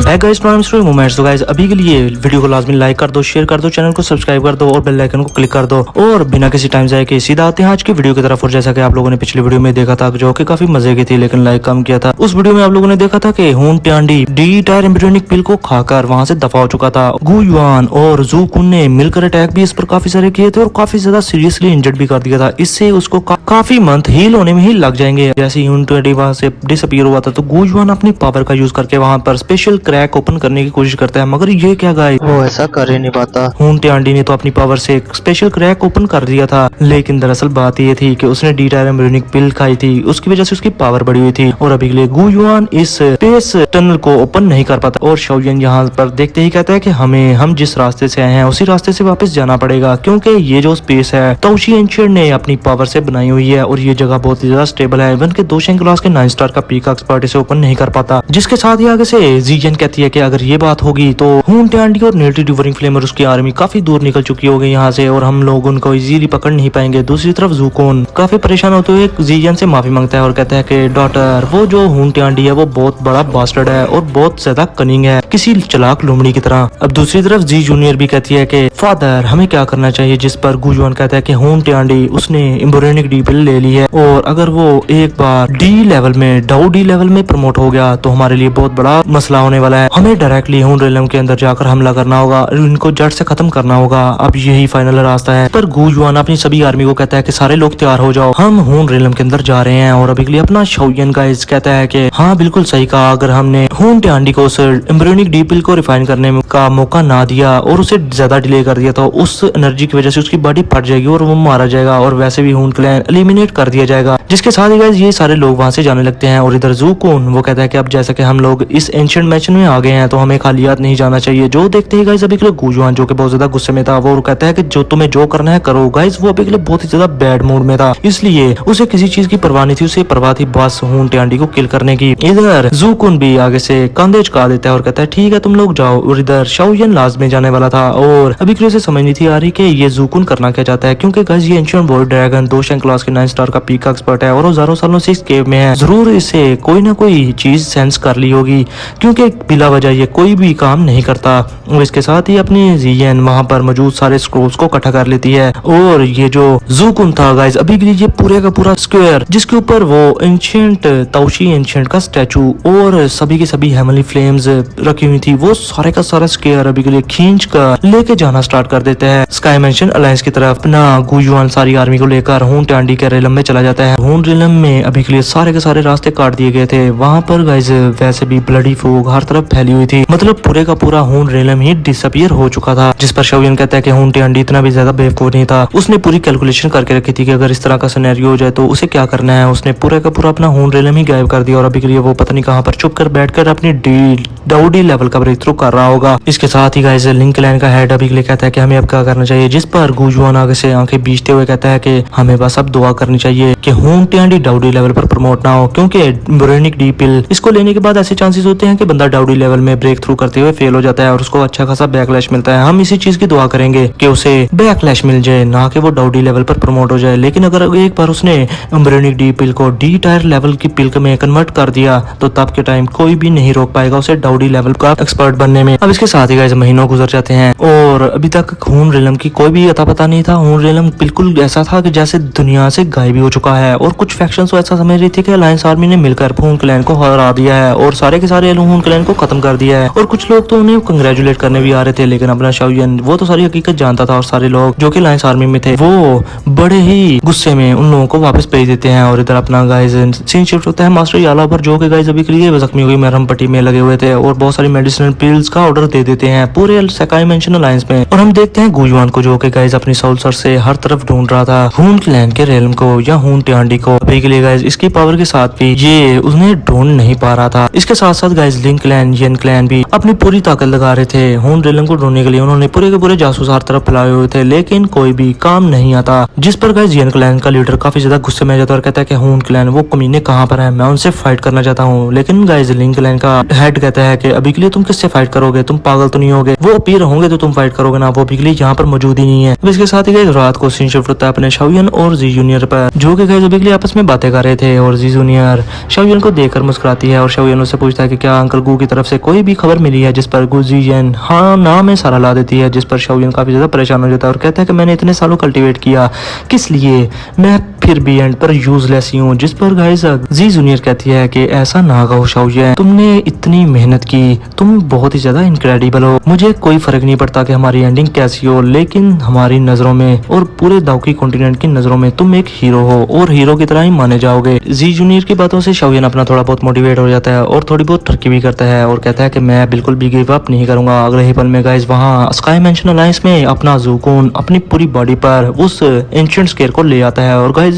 Back guys from story moments. तो guys अभी के लिए वीडियो को लाजमी लाइक कर दो, शेयर कर दो, चैनल को सब्सक्राइब कर दो और बेल आइकन को क्लिक कर दो। और बिना किसी टाइम जाए के सीधा आते हैं आज की वीडियो की तरफ। और जैसा कि आप लोगों ने पिछली वीडियो में देखा था जो कि काफी मजे की थी लेकिन लाइक कम किया था, उस वीडियो में आप लोगों ने देखा था कि हुन टियांडी डी टायर एम्ब्रियोनिक पिल को खाकर वहां से दफा हो चुका था। गु युआन और जू कुन ने मिलकर अटैक भी इस पर काफी सारे किए थे और काफी ज्यादा सीरियसली इंजर्ड भी कर दिया था। इससे उसको काफी मंथ हील होने में ही लग जाएंगे। जैसे ही हुन टियांडी वहां से डिसअपीयर हुआ था तो गु युआन अपनी पावर का यूज करके वहां पर स्पेशल क्रैक ओपन करने की कोशिश करता है, मगर ये क्या गाइस, वो ऐसा कर ही नहीं पाता। हुन टियांडी ने तो अपनी पावर से एक स्पेशल क्रैक ओपन कर दिया था, लेकिन दरअसल बात ये थी कि उसने डी टायर एम्ब्रियोनिक पिल खाई थी, उसकी वजह से उसकी पावर बढ़ी हुई थी और अभी के लिए गु युआन इस स्पेस टनल को ओपन नहीं कर पाता। और शाओयन यहाँ पर देखते ही कहता है कि हम जिस रास्ते से आए हैं उसी रास्ते से वापस जाना पड़ेगा, क्योंकि ये जो स्पेस है ताओशी एंशिएंट ने अपनी पावर से बनाई हुई है और ये जगह बहुत ही ज्यादा स्टेबल है। इवन के 2 क्लास के 9 स्टार का पीक एक्सपर्ट इसे ओपन नहीं कर पाता। जिसके साथ ही आगे से जीजन कहती है कि अगर ये बात होगी तो हुन टियांडी और नेल्टी डिवरिंग फ्लेम और उसकी आर्मी काफी दूर निकल चुकी होगी यहाँ से और हम लोग उनको इजीली पकड़ नहीं पाएंगे। दूसरी तरफ ज़ूकोन काफी परेशान होते हुए जीजन से माफी मांगता है और कहता है कि डॉटर, वो जो हुन टियांडी है वो बहुत बड़ा बास्टर्ड है और बहुत ज्यादा कनिंग है, किसी चालाक लोमड़ी की तरह। अब दूसरी तरफ जी जूनियर भी कहती है कि फादर हमें क्या करना चाहिए, जिस पर गु युआन कहता है कि हुन टियांडी उसने एम्ब्रियोनिक डी पिल ले ली है और अगर वो एक बार डी लेवल में डाउ डी लेवल में प्रमोट हो गया तो हमारे लिए बहुत बड़ा मसला होने वाला है। हमें डायरेक्टली हुन रियलम के अंदर जाकर हमला करना होगा, इनको जड़ से खत्म करना होगा। अब यही फाइनल रास्ता है। पर गु युआन अपनी सभी आर्मी को कहता है कि सारे लोग तैयार हो जाओ, हम हुन रियलम के अंदर जा रहे हैं। और अभी के लिए अपना शाओयन गाइस कहता है कि हाँ बिल्कुल सही कहा, अगर हमने हुन टियांडी को उस एम्ब्रियोनिक डी पिल को रिफाइन करने का मौका ना दिया और उसे ज्यादा डिले कर दिया तो उस एनर्जी की वजह से उसकी बॉडी फट जाएगी और वो मारा जाएगा और वैसे भी हुन क्लैन एलिमिनेट कर दिया जाएगा। जिसके साथ ही गाइस ये सारे लोग वहां से जाने लगते हैं। और इधर ज़ूकोन वो कहता है कि अब जैसा कि हम लोग इस एंशिएंट मैच में आ गए हैं तो हमें खाली हाथ नहीं जाना चाहिए। जो देखते ही गाइस अभी के लिए गु युआन जो कि बहुत ज्यादा गुस्से में था वो कहता है कि जो तुम्हें जो करना है करो। गाइस वो अभी के लिए बहुत ही ज्यादा बैड मूड में था, इसलिए उसे किसी चीज की परवाह नहीं थी, उसे परवाह थी बस हुन टियांडी को किल करने की। इधर ज़ूकोन भी आगे से कंधे झुका देता है और कहता है ठीक है तुम लोग जाओ। और इधर शाओयन लास्ट में जाने वाला था और अभी के लिए उसे समझ नहीं थी आ रही कि ये ज़ूकोन करना क्या चाहता है, क्योंकि गाइस ये एंशिएंट वॉर ड्रैगन 2 क्लास के 9 स्टार का पीक एक्सपर्ट है और हजारों सालों से इस केव में है। जरूर इसे कोई ना कोई चीज सेंस कर ली होगी, क्योंकि बिला वजह ये कोई भी काम नहीं करता। और इसके साथ ही अपनी जीएन वहां पर मौजूद सारे स्क्रोल्स को इकट्ठा कर लेती है। और ये जो ज़ूकोन था गाइस अभी के लिए ये पूरे का पूरा स्क्वायर जिसके ऊपर वो एंशिएंट ताओशी एंशिएंट का स्टैचू और सभी की सभी हेवनली फ्लेम्स रखी हुई थी, वो सारे का सारा स्क्वायर अभी के लिए खींच कर लेके जाना स्टार्ट कर देते हैं स्काई मैंशन अलायंस की तरफ। अपना गु युआन सारी आर्मी को लेकर हुन टियांडी के रियलम में चला जाता है। हुन रियलम में अभी के लिए सारे के सारे रास्ते काट दिए गए थे। वहां पर गाइस वैसे भी ब्लडी फोग हर तरफ फैली हुई थी, मतलब पूरे का पूरा हुन रियलम ही डिसअपीयर हो चुका था। जिस पर शाओयन कहता है कि हुन टियांडी इतना भी ज्यादा बेवकूफ नहीं था, उसने पूरी कैलकुलेशन करके रखी थी कि अगर इस तरह का सिनेरियो हो जाए तो उसे क्या करना है। उसने पूरे का पूरा अपना हुन रियलम ही गायब कर दिया और अभी के लिए वो पता नहीं कहां पर चुप कर बैठकर अपनी डाउडी लेवल का ब्रेक थ्रू कर रहा होगा। इसके साथ ही गाइस लिंक क्लैन का हेड अभी के लिए कहता है कि हमें अब क्या करना चाहिए, जिस पर गु युआन आगे से आंखें बीचते हुए कहता है कि हमें बस अब दुआ करनी चाहिए कि हुन टियांडी डाउडी लेवल पर प्रमोट ना हो, क्योंकि एम्ब्रियोनिक डी पिल इसको लेने के बाद ऐसे चांसेस होते हैं कि बंदा डाउडी लेवल में ब्रेक थ्रू करते हुए फेल हो जाता है और उसको अच्छा खासा बैकलैश मिलता है। हम इसी चीज की दुआ करेंगे कि उसे बैकलैश मिल जाए, ना कि वो डाउडी लेवल पर प्रमोट हो जाए। लेकिन अगर एक बार उसने एम्ब्रियोनिक डी पिल को डी टायर लेवल की पिल में कन्वर्ट कर दिया तो तब के टाइम कोई भी नहीं रोक पाएगा उसे डाउडी लेवल का एक्सपर्ट बनने में। अब इसके साथ ही गाइस महीनों गुजर जाते हैं और अभी तक हुन रियलम की कोई भी अता पता नहीं था। हुन रियलम बिल्कुल ऐसा था कि जैसे दुनिया से गायब हो चुका है और कुछ फैक्शंस ऐसा समझ रही थी कि अलायंस आर्मी ने मिलकर हुन क्लैन को हरा दिया है और सारे के सारे हुन क्लैन को खत्म कर दिया है। और कुछ लोग तो उन्हें कंग्रेचुलेट करने भी आ रहे थे, लेकिन अपना शाओयन वो तो सारी हकीकत जानता था और सारे लोग जो कि अलायंस आर्मी में थे वो बड़े ही गुस्से में उन लोगों को वापस भेज देते हैं। और इधर अपना गाइस सीन शिफ्ट होता है मास्टर याला पर, जो कि गाइस अभी के लिए जख्मी हुई मरहम पट्टी में लगे हुए थे और बहुत सारी मेडिसिनल पिल्स का ऑर्डर दे देते हैं पूरे स्काई मैंशन अलायंस में। और हम देखते हैं गु युआन को जो कि गाइस अपनी सोल सर से हर तरफ ढूंढ रहा था हुन क्लैन के रेलम को या हुन टियांडी को। अभी के लिए गाइस इसकी पावर के साथ भी ये उन्हें ढूंढ नहीं पा रहा था। इसके साथ साथ गाइस लिंक क्लैन येन क्लैन भी अपनी पूरी ताकत लगा रहे थे हुन रेलम को ढूंढने के लिए। उन्होंने पूरे के पूरे जासूस हर तरफ फैलाए हुए थे, लेकिन कोई भी काम नहीं आता। जिस पर गाइस येन क्लैन का लीडर काफी ज्यादा गुस्से में जाता है और कहता है कि हुन क्लैन वो कमीने कहाँ पर है, मैं उनसे फाइट करना चाहता हूँ। लेकिन गाइस लिंक क्लैन का हेड कहता है कि अभी के लिए तुम किससे फाइट करोगे, तुम पागल तो नहीं होगे, वो अपीयर होंगे तो तुम फाइट करोगे ना, वो अभी के लिए यहाँ पर मौजूद ही नहीं है। इसके साथ ही गाइस रात को सीन शिफ्ट होता है अपने शाओयन और जी जूनियर पर, जो कि गाइस अभी के लिए आपस में बातें कर रहे थे। और जी जूनियर शाओयन को देखकर मुस्कुराती है और शाओयन उससे पूछता है कि क्या अंकल गु की तरफ तरफ से कोई भी खबर मिली है जिस पर गुजियन हाँ नाम है सारा ला देती है, जिस पर शाओयन काफी ज्यादा परेशान हो जाता है और कहता है कि मैंने इतने सालों कल्टीवेट किया किस लिए, मैं फिर भी एंड पर यूजलेस ही हूँ। जिस पर गाइस जी जूनियर कहती है कि ऐसा ना कहो शाओयन, तुमने इतनी मेहनत की, तुम बहुत ही ज्यादा इनक्रेडिबल हो, मुझे कोई फर्क नहीं पड़ता कि हमारी एंडिंग कैसी हो, लेकिन हमारी नजरों में और पूरे दाउकी कॉन्टिनेंट की नजरों में तुम एक हीरो हो और हीरो की तरह ही माने जाओगे। जी जूनियर की बातों से शाओयन अपना थोड़ा बहुत मोटिवेट हो जाता है और थोड़ी बहुत तरक्की भी करता है और कहता है कि मैं बिल्कुल भी गिव अप नहीं करूंगा। अगले ही पल में गाइस वहाँ स्काई मेंशन अलायंस में अपना ज़ूकून अपनी पूरी बॉडी पर उस एंशिएंट स्केयर को ले आता है और गाइस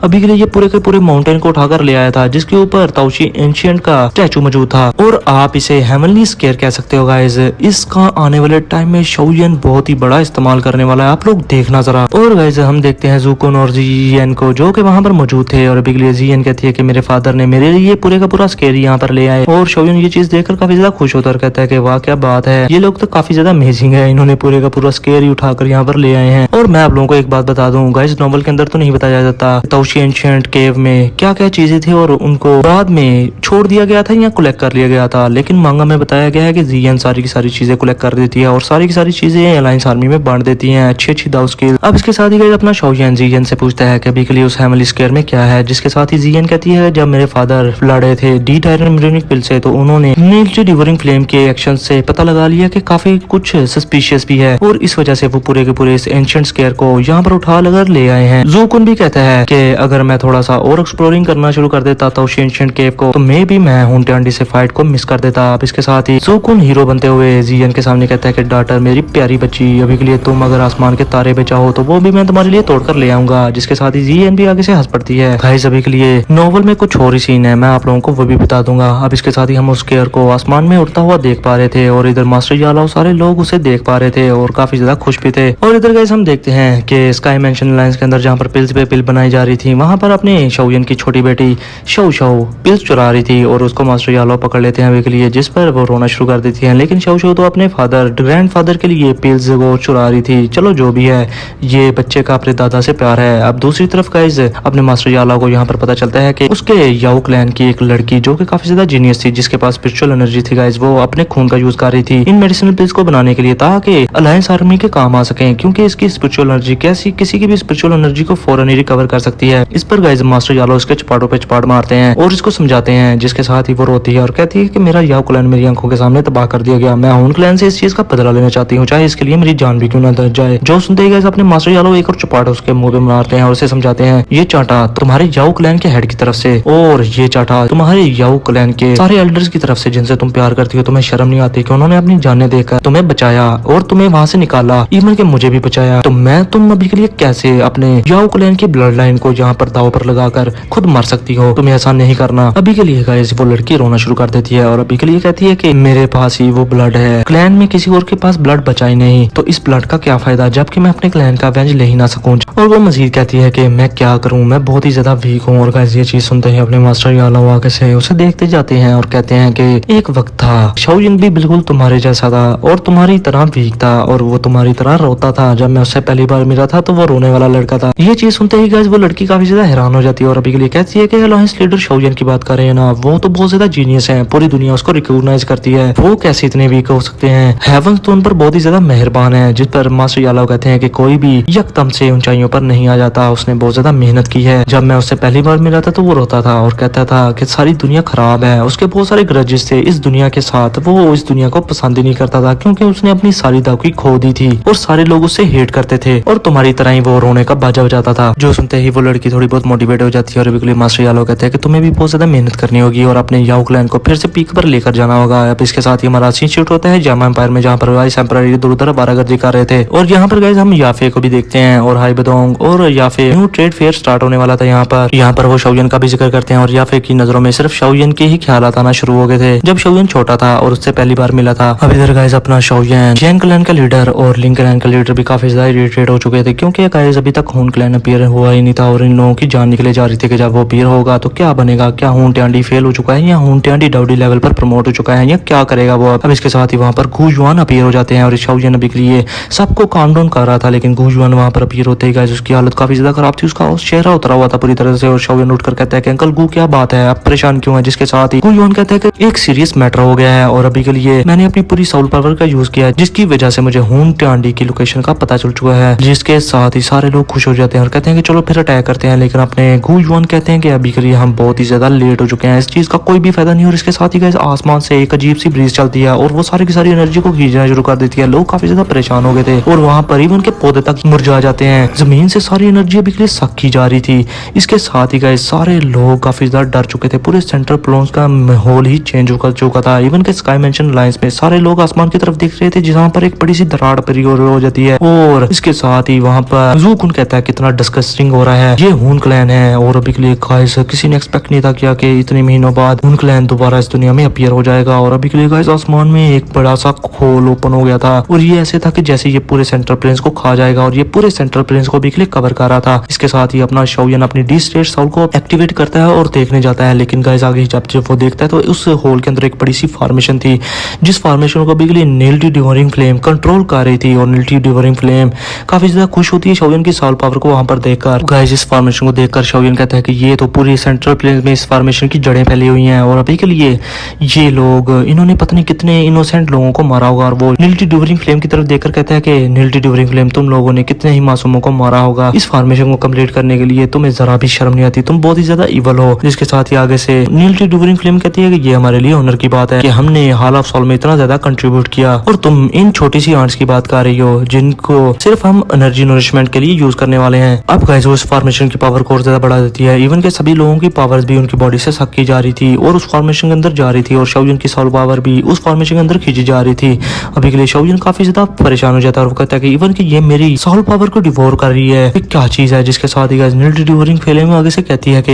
अभी के लिए ये पूरे के पूरे माउंटेन को उठाकर ले आया था जिसके ऊपर ताओशी एंशिएंट का स्टैचू मौजूद था और आप इसे हेवनली स्केयर कह सकते हो गाइस। इसका आने वाले टाइम में शाओयन बहुत ही बड़ा इस्तेमाल करने वाला है, आप लोग देखना जरा। और गाइस हम देखते हैं ज़ूकून और जीएन को जो कि वहां पर मौजूद थे और अभी के लिए जीएन कहती है कि मेरे फादर ने मेरे लिए पूरे का पूरा स्केयर यहाँ पर ले आए और शाओयन ये चीज देखकर काफी ज्यादा खुश होता है और कहता है कि वाह क्या बात है, ये लोग तो काफी ज्यादा अमेजिंग है, इन्होंने पूरे का पूरा स्केयर ही उठाकर यहाँ पर ले आए हैं। और मैं आप लोगों को एक बात बता दूं गाइस, नॉवल के अंदर तो नहीं बताया जाता ताओशी एंशिएंट केव में क्या क्या चीजें थी और उनको बाद में छोड़ दिया गया था या कलेक्ट कर लिया गया था, लेकिन मांगा में बताया गया है कि जीएन सारी की सारी चीजें कलेक्ट कर देती है और सारी की सारी चीजें अलायंस आर्मी में बांट देती है, अच्छी अच्छी दाव स्किल। अब इसके साथ ही गाइस अपना शाओयन जीएन से पूछता है कि अभी के लिए उस हेवनली स्केयर में क्या है, जिसके साथ ही जीएन कहती है जब मेरे फादर लड़े थे डी टायरन पिल से तो उन्होंने नीचे डिवोरिंग फ्लेम के एक्शन से पता लगा लिया कि काफी कुछ सस्पिशियस भी है और इस वजह से वो पूरे के पूरे इस एंशिएंट स्केयर को यहाँ पर उठा लगा ले आए हैं। ज़ूकून भी कहता है कि अगर मैं थोड़ा सा और एक्सप्लोरिंग करना शुरू कर देता तो एंशिएंट केव को तो मे भी मैं हुंटियांडी से फाइट को मिस कर देता। अब इसके साथ ही ज़ूकून हीरो बनते हुए जीएन के सामने कहता है कि डॉटर मेरी प्यारी बच्ची, अभी के लिए तुम अगर आसमान के तारे पे चाहो तो वो भी मैं तुम्हारे लिए तोड़ कर ले आऊंगा। जिसके साथ ही जीएन भी आगे से हंस पड़ती है। गाइस अभी के लिए नॉवल में कुछ और ही सीन है, मैं आप लोगों को वो भी बता दूंगा। अब इसके साथ ही हम उस स्केयर को आसमान में उड़ता हुआ देख पा रहे थे और इधर मास्टर यालाओ सारे लोग उसे देख पा रहे थे और काफी ज्यादा खुश भी थे। और इधर गाइस हम देखते हैं कि स्काई मेंशन अलायंस के अंदर जहाँ पर पिल्स पे पिल बनाई जा रही थी वहां पर अपने शाओयन की छोटी बेटी शाओ शाओ पिल्स चुरा रही थी और उसको मास्टर यालाओ पकड़ लेते हैं अभी के लिए, जिस पर वो रोना शुरू कर देती है। लेकिन शाओ शाओ तो अपने फादर ग्रैंड फादर के लिए पिल्स को चुरा रही थी। चलो जो भी है, ये बच्चे का अपने दादा से प्यार है। अब दूसरी तरफ गाइस अपने मास्टर यालाओ को यहाँ पर पता चलता है कि उसके याओ क्लैन की एक लड़की जो कि काफी ज्यादा जीनियस थी, जिसके पास स्पिरिचुअल एनर्जी थी गाइस, वो अपने खून का यूज कर रही थी इन मेडिसिनल पिल्स को बनाने के लिए ताकि अलायंस आर्मी के काम आ सके, क्योंकि इसकी स्पिरिचुअल एनर्जी कैसी किसी की भी स्पिरिचुअल एनर्जी को फौरन ही रिकवर कर सकती है। इस पर गाइस मास्टर यालो इसके चपाटों पे चपाट मारते हैं और इसको समझाते हैं, जिसके साथ ही वो रोती है और कहती है कि मेरा याओ क्लैन मेरी आंखों के सामने तबाह कर दिया गया, मैं हुन क्लैन से इस चीज का बदला लेना चाहती हूँ, चाहे इसके लिए मेरी जान भी क्यों ना दे जाए। जो सुनते ही गाइस अपने मास्टर यालो एक और चपाट उसके मुंह पे मारते हैं और उसे समझाते हैं, ये चाटा तुम्हारे याओ क्लैन के हेड की तरफ से और ये चाटा तुम्हारे याओ क्लैन के सारे एल्डर्स की तरफ से जिनसे तुम प्यार करती हो। तुम्हें शर्म नहीं आती कि उन्होंने अपनी जानें देकर तुम्हें बचाया और तुम्हें वहां से निकाला, इवन के मुझे भी बचाया, तो मैं तुम अभी के लिए कैसे अपने याओ क्लैन की ब्लड लाइन को यहाँ पर दाव पर लगाकर खुद मर सकती हो, तुम्हें ऐसा नहीं करना। अभी के लिए गाइस वो लड़की रोना शुरू कर देती है और अभी के लिए कहती है कि मेरे पास ही वो ब्लड है, क्लैन में किसी और के पास ब्लड बचा ही नहीं, तो इस ब्लड का क्या फायदा जबकि मैं अपने क्लैन का अवेंज ले ही ना सकूं। और वो मजीद कहती है कि मैं क्या करूं, मैं बहुत ही ज्यादा वीक हूं। और गाइस ये चीज सुनते ही अपने मास्टर यालाओ आगे से उसे देखते जाते हैं और कहते हैं कि एक वक्त था शाओयन भी बिल्कुल तुम्हारे जैसा था और तुम्हारी तरह वीक था और वो तुम्हारी तरह रोता था। जब मैं उससे पहली बार मिला था तो वो रोने वाला लड़का था। ये चीज सुनते ही गाइस वो लड़की काफी ज्यादा हैरान हो जाती है और अभी के लिए कहती है कि अलायंस लीडर शाओयन की बात कर रहे हैं ना, वो तो बहुत ज्यादा जीनियस है, पूरी दुनिया उसको रिकॉग्नाइज करती है, वो कैसे इतने वीक हो सकते हैं, हेवंस तो उन पर बहुत ही ज्यादा मेहरबान है। जिस पर मास्टर यालाओ कहते हैं कि कोई भी यकदम से ऊंचाइयों पर नहीं आ जाता, उसने बहुत ज्यादा मेहनत की है। जब मैं उससे पहली बार मिला था तो वो रोता था और कहता था कि सारी दुनिया खराब है, उसके बहुत सारे ग्रजेस थे इस दुनिया के साथ, वो इस दुनिया को पसंद ही नहीं करता था क्योंकि उसने अपनी सारी दावकी खो दी थी और सारे लोग उससे हेट करते थे और तुम्हारी तरह ही वो रोने का बाजा बजाता था। जो सुनते ही वो लड़की थोड़ी बहुत मोटिवेट हो जाती है और अभी मास्टर यालाओ कहते हैं कि तुम्हें भी बहुत ज्यादा मेहनत करनी होगी और अपने याओ क्लैन को फिर से पीक पर लेकर जाना होगा। अब इसके साथ ही हमारा सीन शूट होता है जामा एम्पायर में, जहाँ पर वाइस एम्पायर इधर उधर बारागर्दी कर रहे थे और यहाँ पर गाइस हम याफे को भी देखते हैं और हाई बदोंग और याफे न्यू ट्रेड फेयर स्टार्ट होने वाला था यहाँ पर वो शाओयन का भी जिक्र करते हैं और याफे की नजरों में सिर्फ शाओयन के ही ख्यालात आना शुरू हो गए थे जब शाओयन छोटा था और उससे पहली बार मिला था। अब इधर गाइस अपना शाओयन जैन क्लैन का लीडर और लिंग क्लैन का लीडर भी काफी ज्यादा इरिटेट हो चुके थे क्योंकि गाइस अभी तक खून क्लैन अपीयर हुआ ही नहीं था और इन लोगों की जान निकले जा रही थी कि जब वो अपीयर होगा तो क्या बनेगा, क्या हुंटियांडी फेल हो चुका है या हुंटियांडी डाउडी लेवल पर प्रमोट हो चुका है या क्या करेगा वो। अब इसके साथ ही वहाँ पर गुजुआन अपीयर हो जाते हैं और शाओयन अभी के लिए सबको काम डाउन कर रहा था, लेकिन गुजुआन वहाँ पर अपीयर होते ही गाइस उसकी हालत काफी ज्यादा खराब थी, उसका चेहरा उतरा हुआ था पूरी तरह से और शाओयन उठकर कहता है कि अंकल गु क्या बात है, आप परेशान क्यों है। जिसके साथ ही गुजुआन कहता है कि एक सीरियस मैटर हो गया है और अभी के लिए मैंने अपनी पूरी सोल पावर का यूज किया है, जिसकी वजह से मुझे हून टियांडी की लोकेशन का पता चल चुका है, जिसके साथ ही सारे लोग खुश हो जाते हैं और कहते हैं कि चलो फिर अटैक करते हैं। लेकिन अपने गु युआन कहते हैं कि अभी के लिए हम बहुत ही ज्यादा लेट हो चुके हैं, इस चीज का कोई भी फायदा नहीं। और इसके साथ ही गाइस आसमान से एक अजीब सी ब्रीज चलती है और वो सारी की सारी एनर्जी को खींचना शुरू कर देती है। लोग काफी ज्यादा परेशान हो गए थे और वहां पर इवन के पौधे तक मुरझा जाते हैं। जमीन से सारी एनर्जी अभी के लिए सक की जा रही थी। इसके साथ ही गाइस सारे लोग काफी ज्यादा डर चुके थे। पूरे सेंट्रल प्लोन्स का माहौल ही चेंज हो चुका था। इवन के स्काई मेंशन लाइंस में सारे लोग आसमान की तरफ देख रहे थे, जहां पर एक बड़ी सी दरार पड़ी हो जाती है। और इसके साथ ही वहां पर जू कुन कहता है कितना डिस्कस्टिंग हो रहा है, ये हून क्लैन है। और अभी के लिए गाइस किसी ने एक्सपेक्ट नहीं था किया कि इतने महीनों बाद हून क्लैन दोबारा इस दुनिया में अपीयर हो जाएगा। और अभी के लिए गाइस आसमान में एक बड़ा सा खोल ओपन हो गया था और ये ऐसे था कि जैसे ये पूरे सेंट्रल प्लेन्स को खा जाएगा और ये पूरे सेंट्रल प्लेन्स को अभी के लिए कवर कर रहा था। इसके साथ ही अपना शोयन अपनी डी स्टेट सोल को एक्टिवेट करता है और देखने जाता है। लेकिन गाइस आगे जब वो देखता है तो उस होल के अंदर एक बड़ी सी फॉर्मेशन थी, जिस फॉर्मेशन को अभी के लिए नील्टी डिवोरिंग फ्लेम कंट्रोल कर रही थी। और नील्टी डिवोरिंग फ्लेम काफी ज्यादा खुश होती है शोयन की सोल पावर को वहां पर देखकर। गाइस इस फॉर्मेशन को देखकर शोयन कहता है कि ये तो पूरी सेंट्रल प्लेन्स में इस फॉर्मेशन की जड़ें फैली हुई हैं और अभी के लिए ये लोग इन्होंने पता नहीं कितने इनोसेंट लोगों को मारा होगा। और वो नील्टी डिवोरिंग फ्लेम की तरफ देखकर कहता है कि नील्टी डिवोरिंग फ्लेम तुम लोगों ने कितने ही मासूमों को मारा होगा। इस फॉर्मेशन को कंप्लीट करने के लिए तुम्हें जरा भी शर्म नहीं आती, तुम बहुत ही ज्यादा इवल हो। जिसके साथ ही आगे से नील्टी डिवोरिंग फ्लेम कहती है कि ये हमारे लिए ऑनर की बात है कि हमने हाल ऑफ सोल में इतना ज्यादा कंट्रीब्यूट किया और तुम इन छोटी सी आंट्स की बात कर रही हो जिनको सिर्फ हम एनर्जी नरिशमेंट के लिए यूज करने वाले हैं। अब गाइस उस फॉर्मेशन की पावर को और ज्यादा बढ़ा देती है। इवन के सभी लोगों की पावर्स भी उनकी बॉडी से सक की जा रही थी और उस फॉर्मेशन के अंदर जा रही थी और शोयन की सोल पावर भी उस फॉर्मेशन के अंदर खींची जा रही थी। अभी के लिए शोयन काफी ज्यादा परेशान हो जाता है और वो कहता है कि इवन कि ये मेरी सोल पावर को डिवोर कर रही है, क्या चीज है। जिसके साथ ही गाइस नील्टी डिवोरिंग फ्लेम आगे से कहती है कि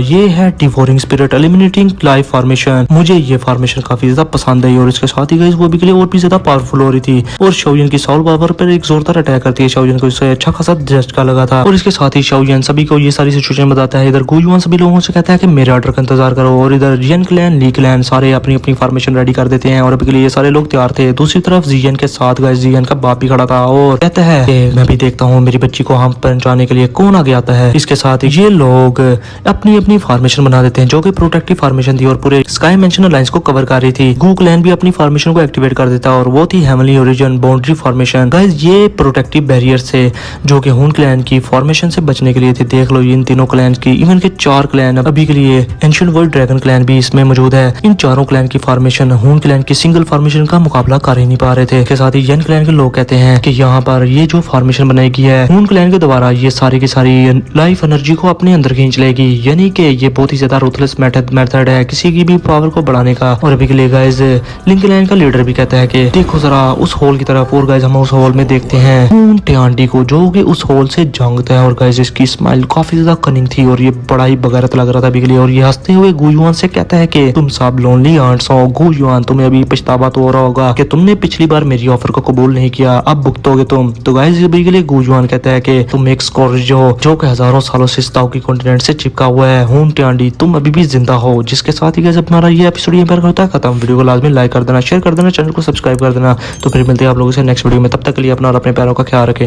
ये है devouring spirit eliminating life formation. मुझे ये फॉर्मेशन काफी ज्यादा पसंद आई और इसके साथ ही गाइस वो भी के लिए और भी ज्यादा पावरफुल हो रही थी और शोयन की सोल पावर पर एक जोरदार अटैक करती है। शोयन को इससे अच्छा खासा झटका लगा था और इसके साथ ही शोयन सभी को ये सारी सिचुएशन बताता है। इधर गु युआन सभी लोगों से कहता है कि मेरे ऑर्डर का इंतजार करो और इधर जियन क्लैन ली क्लैन सारे अपनी अपनी फॉर्मेशन रेडी कर देते हैं और अभी के लिए ये सारे लोग तैयार थे। दूसरी तरफ जियन के साथ गाइस जियन का बाप भी खड़ा था और कहता है कि मैं भी देखता हूँ मेरी बच्ची को हम पहुंचाने के लिए कौन आगे आता है। इसके साथ ही ये लोग अपनी अपनी फॉर्मेशन बना देते हैं जो कि प्रोटेक्टिव फॉर्मेशन थी और पूरे स्काई मेंशन लाइंस को कवर कर रही थी। गु क्लैन भी अपनी फॉर्मेशन को एक्टिवेट कर देता और वो थी heavenly origin boundary formation. Guys ये प्रोटेक्टिव बैरियर से जो कि हून क्लैन की फॉर्मेशन से बचने के लिए थे। देख लो इन तीनों क्लैन की, इवन के 4 क्लैन अभी के लिए एंशिएंट वर्ल्ड ड्रैगन क्लैन भी इसमें मौजूद है। इन चारों क्लैन की फॉर्मेशन हून क्लैन की सिंगल फॉर्मेशन का मुकाबला कर ही नहीं पा रहे थे। इसके साथ ही यन क्लैन के लोग कहते हैं कि यहाँ पर ये जो फॉर्मेशन बनाई गई है हून क्लैन के द्वारा ये सारी की सारी लाइफ एनर्जी को अपने अंदर खींच लेगी, यानी कि ये बहुत ही ज्यादा रूथलेस मेथड है किसी की भी पावर को बढ़ाने का। और अभी के लिए गाइस लिंक क्लैन का लीडर भी कहता है कि देखो जरा उस होल की तरफ और गाइस हम उस होल में देखते हैं हून टियांडी को जो कि उस होल से जंगता है। और गाइस इसकी स्माइल काफी ज्यादा कनिंग थी और ये बड़ा ही बगैरत लग रहा था अभी के लिए। और ये हंसते हुए गु युआन से कहता है कि तुम सब लोनली आंट्स हो। गु युआन तुम्हें अभी पछतावा तो हो रहा होगा कि तुमने पिछली बार मेरी ऑफर को कबूल नहीं किया, अब भुगतोगे तुम। तो गाइस अभी के लिए गु युआन कहता है कि तुम एक स्कॉर्ज हो जो कि हजारों सालों से स्ताओ की कॉन्टिनेंट से चिपका हुआ है। हून टियांडी तुम अभी भी जिंदा हो। जिसके साथ ही गाइस हमारा ये एपिसोड यहीं पर होता है खत्म। वीडियो को लाजमी लाइक कर देना, शेयर कर देना, चैनल को सब्सक्राइब कर देना। तो फिर मिलते हैं आप लोगों से नेक्स्ट वीडियो में। तब तक के लिए अपना और अपने प्यारों का ख्याल रखें।